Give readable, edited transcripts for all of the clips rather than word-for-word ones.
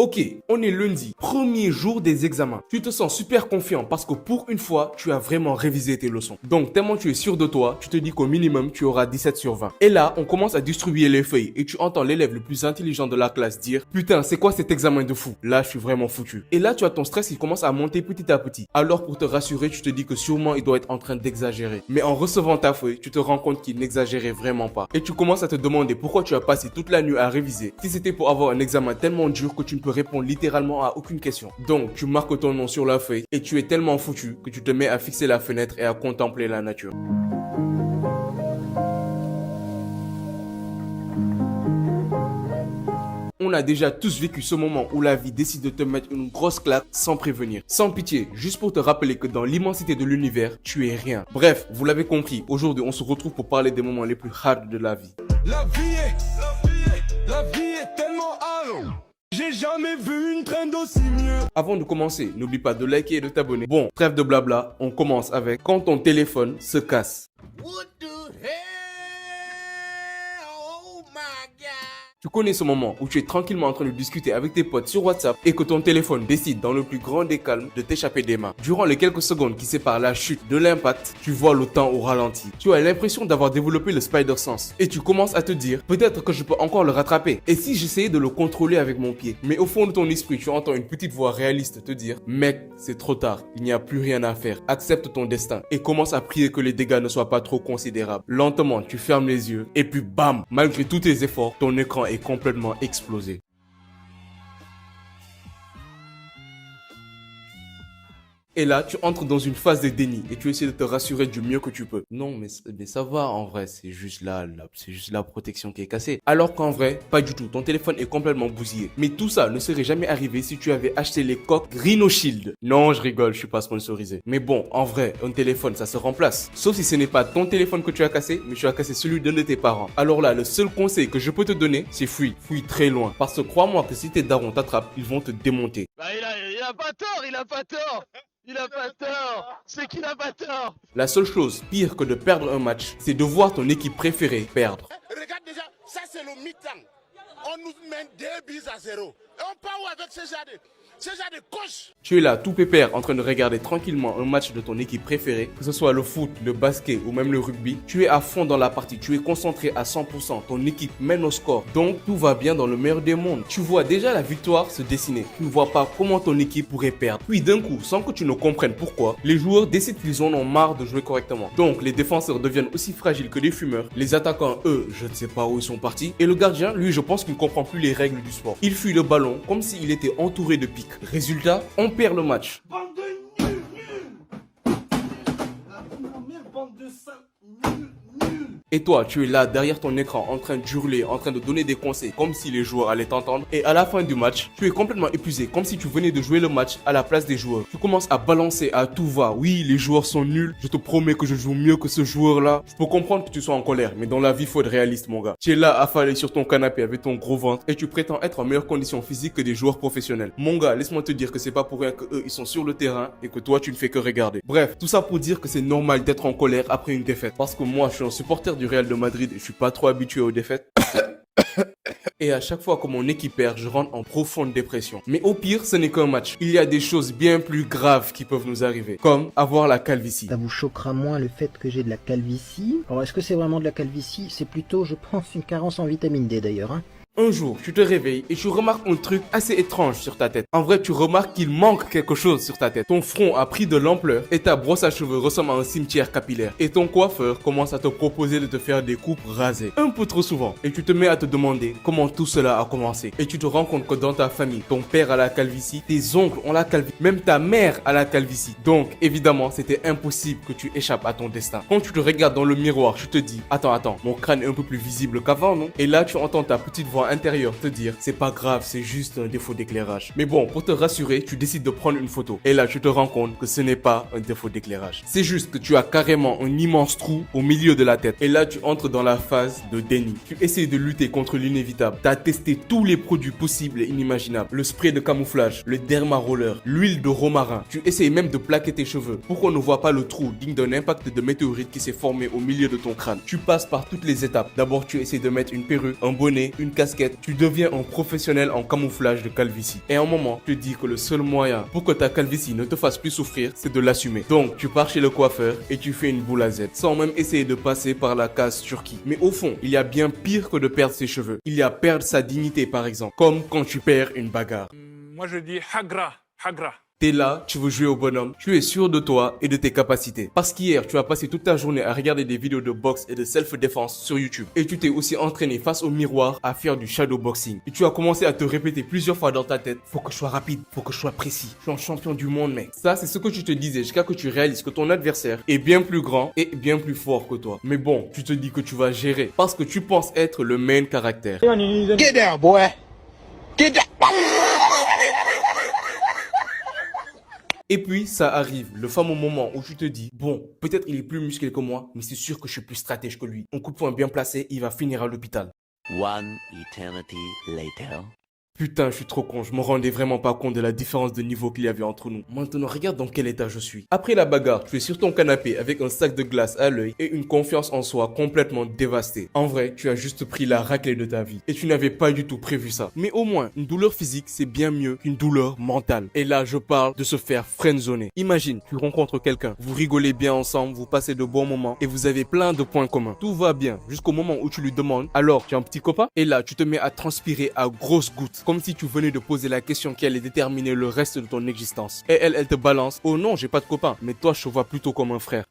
Ok, on est lundi, premier jour des examens. Tu te sens super confiant parce que pour une fois, tu as vraiment révisé tes leçons. Donc tellement tu es sûr de toi, tu te dis qu'au minimum, tu auras 17 sur 20. Et là, on commence à distribuer les feuilles et tu entends l'élève le plus intelligent de la classe dire « Putain, c'est quoi cet examen de fou? Là, je suis vraiment foutu. » Et là, tu as ton stress qui commence à monter petit à petit. Alors pour te rassurer, tu te dis que sûrement il doit être en train d'exagérer. Mais en recevant ta feuille, tu te rends compte qu'il n'exagérait vraiment pas. Et tu commences à te demander pourquoi tu as passé toute la nuit à réviser si c'était pour avoir un examen tellement dur que tu ne peux répondre littéralement à aucune question. Donc, tu marques ton nom sur la feuille et tu es tellement foutu que tu te mets à fixer la fenêtre et à contempler la nature. On a déjà tous vécu ce moment où la vie décide de te mettre une grosse claque sans prévenir, sans pitié, juste pour te rappeler que dans l'immensité de l'univers, tu es rien. Bref, vous l'avez compris, aujourd'hui on se retrouve pour parler des moments les plus hard de la vie. La vie est tellement hard. J'ai jamais vu une traîne d'aussi mieux. Avant de commencer, n'oublie pas de liker et de t'abonner. Bon, trêve de blabla, on commence avec quand ton téléphone se casse. What the hell? Oh my God. Tu connais ce moment où tu es tranquillement en train de discuter avec tes potes sur WhatsApp et que ton téléphone décide dans le plus grand des calmes de t'échapper des mains. Durant les quelques secondes qui séparent la chute de l'impact, tu vois le temps au ralenti. Tu as l'impression d'avoir développé le spider sense et tu commences à te dire peut-être que je peux encore le rattraper. Et si j'essayais de le contrôler avec mon pied? Mais au fond de ton esprit, tu entends une petite voix réaliste te dire mec, c'est trop tard, il n'y a plus rien à faire. Accepte ton destin et commence à prier que les dégâts ne soient pas trop considérables. Lentement, tu fermes les yeux et puis bam, malgré tous tes efforts, ton écran est complètement explosé. Et là, tu entres dans une phase de déni et tu essaies de te rassurer du mieux que tu peux. Non, mais ça va en vrai, c'est juste la protection qui est cassée. Alors qu'en vrai, pas du tout, ton téléphone est complètement bousillé. Mais tout ça ne serait jamais arrivé si tu avais acheté les coques Rhino Shield. Non, je rigole, je suis pas sponsorisé. Mais bon, en vrai, un téléphone, ça se remplace. Sauf si ce n'est pas ton téléphone que tu as cassé, mais tu as cassé celui d'un de tes parents. Alors là, le seul conseil que je peux te donner, c'est fuis très loin. Parce que crois-moi que si tes darons t'attrapent, ils vont te démonter. Bah il a pas tort, il a pas tort. Il a pas tort. C'est qu'il a pas tort. La seule chose pire que de perdre un match, c'est de voir ton équipe préférée perdre. Regarde déjà, ça c'est le mi-temps. On nous mène 2-0. Et on part où avec ce genre de coche? Tu es là tout pépère en train de regarder tranquillement un match de ton équipe préférée, que ce soit le foot, le basket ou même le rugby. Tu es à fond dans la partie, tu es concentré à 100%, ton équipe mène au score, donc tout va bien dans le meilleur des mondes. Tu vois déjà la victoire se dessiner, tu ne vois pas comment ton équipe pourrait perdre. Puis d'un coup, sans que tu ne comprennes pourquoi, les joueurs décident qu'ils en ont marre de jouer correctement. Donc les défenseurs deviennent aussi fragiles que les fumeurs, les attaquants, eux, je ne sais pas où ils sont partis, et le gardien, lui, je pense qu'il ne comprend plus les règles du sport. Il fuit le ballon comme s'il était entouré de pics. Résultat, on perd le match. Bande de nuls. Merde, bande de sales nuls. Et toi, tu es là derrière ton écran en train d'hurler, en train de donner des conseils comme si les joueurs allaient t'entendre. Et à la fin du match, tu es complètement épuisé comme si tu venais de jouer le match à la place des joueurs. Tu commences à balancer à tout va. Oui, les joueurs sont nuls. Je te promets que je joue mieux que ce joueur-là. Je peux comprendre que tu sois en colère, mais dans la vie, faut être réaliste, mon gars. Tu es là affalé sur ton canapé avec ton gros ventre et tu prétends être en meilleure condition physique que des joueurs professionnels. Mon gars, laisse-moi te dire que c'est pas pour rien que eux, ils sont sur le terrain et que toi, tu ne fais que regarder. Bref, tout ça pour dire que c'est normal d'être en colère après une défaite. Parce que moi, je suis un supporter du Real de Madrid et je suis pas trop habitué aux défaites. Et à chaque fois que mon équipe perd, je rentre en profonde dépression. Mais au pire, ce n'est qu'un match. Il y a des choses bien plus graves qui peuvent nous arriver, comme avoir la calvitie. Ça vous choquera moins le fait que j'ai de la calvitie. Alors est-ce que c'est vraiment de la calvitie? C'est plutôt, je pense, une carence en vitamine D d'ailleurs. Un jour, tu te réveilles et tu remarques un truc assez étrange sur ta tête. En vrai, tu remarques qu'il manque quelque chose sur ta tête. Ton front a pris de l'ampleur et ta brosse à cheveux ressemble à un cimetière capillaire. Et ton coiffeur commence à te proposer de te faire des coupes rasées. Un peu trop souvent. Et tu te mets à te demander comment tout cela a commencé. Et tu te rends compte que dans ta famille, ton père a la calvitie, tes oncles ont la calvitie, même ta mère a la calvitie. Donc, évidemment, c'était impossible que tu échappes à ton destin. Quand tu te regardes dans le miroir, tu te dis, attends, mon crâne est un peu plus visible qu'avant, non? Et là, tu entends ta petite voix intérieur te dire c'est pas grave, c'est juste un défaut d'éclairage. Mais bon, pour te rassurer, tu décides de prendre une photo. Et là, tu te rends compte que ce n'est pas un défaut d'éclairage. C'est juste que tu as carrément un immense trou au milieu de la tête. Et là, tu entres dans la phase de déni. Tu essaies de lutter contre l'inévitable. Tu as testé tous les produits possibles et inimaginables. Le spray de camouflage, le derma roller, l'huile de romarin. Tu essayes même de plaquer tes cheveux pour qu'on ne voit pas le trou digne d'un impact de météorite qui s'est formé au milieu de ton crâne. Tu passes par toutes les étapes. D'abord, tu essaies de mettre une perruque, un bonnet, une casquette casquette, tu deviens un professionnel en camouflage de calvitie. Et à un moment, tu te dis que le seul moyen pour que ta calvitie ne te fasse plus souffrir, c'est de l'assumer. Donc, tu pars chez le coiffeur et tu fais une boule à Z, sans même essayer de passer par la case Turquie. Mais au fond, il y a bien pire que de perdre ses cheveux. Il y a perdre sa dignité par exemple, comme quand tu perds une bagarre. Moi je dis hagra, hagra. T'es là, tu veux jouer au bonhomme, tu es sûr de toi et de tes capacités. Parce qu'hier, tu as passé toute ta journée à regarder des vidéos de boxe et de self-défense sur YouTube. Et tu t'es aussi entraîné face au miroir à faire du shadowboxing. Et tu as commencé à te répéter plusieurs fois dans ta tête, faut que je sois rapide, faut que je sois précis. Je suis un champion du monde, mec. Ça, c'est ce que tu te disais jusqu'à que tu réalises que ton adversaire est bien plus grand et bien plus fort que toi. Mais bon, tu te dis que tu vas gérer parce que tu penses être le main caractère. Get down, boy. Get down. Et puis, ça arrive, le fameux moment où tu te dis, bon, peut-être il est plus musclé que moi, mais c'est sûr que je suis plus stratège que lui. Un coup de poing bien placé, il va finir à l'hôpital. One eternity later. Putain, je suis trop con, je me rendais vraiment pas compte de la différence de niveau qu'il y avait entre nous. Maintenant, regarde dans quel état je suis. Après la bagarre, tu es sur ton canapé avec un sac de glace à l'œil et une confiance en soi complètement dévastée. En vrai, tu as juste pris la raclée de ta vie et tu n'avais pas du tout prévu ça. Mais au moins, une douleur physique, c'est bien mieux qu'une douleur mentale. Et là, je parle de se faire friendzoner. Imagine, tu rencontres quelqu'un, vous rigolez bien ensemble, vous passez de bons moments et vous avez plein de points communs. Tout va bien jusqu'au moment où tu lui demandes, alors, tu as un petit copain? Et là, tu te mets à transpirer à grosses gouttes. Comme si tu venais de poser la question qui allait déterminer le reste de ton existence. Et elle te balance. Oh non, j'ai pas de copain. Mais toi, je te vois plutôt comme un frère.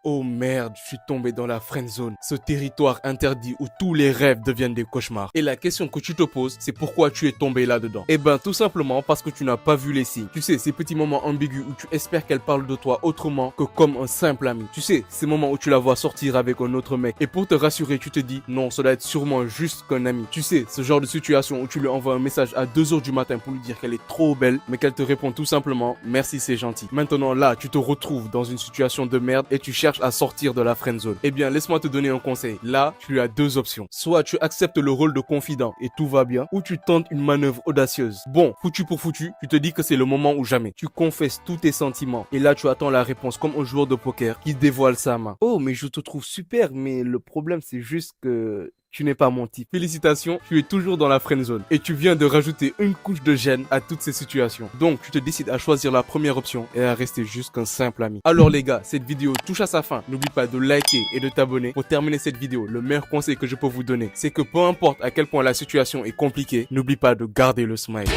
Oh merde, je suis tombé dans la friend zone, ce territoire interdit où tous les rêves deviennent des cauchemars. Et la question que tu te poses, c'est pourquoi tu es tombé là-dedans. Eh ben tout simplement parce que tu n'as pas vu les signes. Tu sais, ces petits moments ambigus où tu espères qu'elle parle de toi autrement que comme un simple ami. Tu sais, ces moments où tu la vois sortir avec un autre mec et pour te rassurer, tu te dis non, ça doit être sûrement juste qu'un ami. Tu sais, ce genre de situation où tu lui envoies un message à 2 h du matin pour lui dire qu'elle est trop belle, mais qu'elle te répond tout simplement merci, c'est gentil. Maintenant là, tu te retrouves dans une situation de merde et tu cherches à sortir de la friendzone. Eh bien, laisse-moi te donner un conseil. Là, tu as 2 options. Soit tu acceptes le rôle de confident et tout va bien, ou tu tentes une manœuvre audacieuse. Bon, foutu pour foutu, tu te dis que c'est le moment ou jamais. Tu confesses tous tes sentiments et là, tu attends la réponse comme un joueur de poker qui dévoile sa main. Oh, mais je te trouve super, mais le problème, c'est juste que tu n'es pas mon type. Félicitations, tu es toujours dans la friendzone et tu viens de rajouter une couche de gêne à toutes ces situations. Donc, tu te décides à choisir la première option et à rester juste qu'un simple ami. Alors les gars, cette vidéo touche à sa fin. N'oublie pas de liker et de t'abonner. Pour terminer cette vidéo, le meilleur conseil que je peux vous donner, c'est que peu importe à quel point la situation est compliquée, n'oublie pas de garder le smile.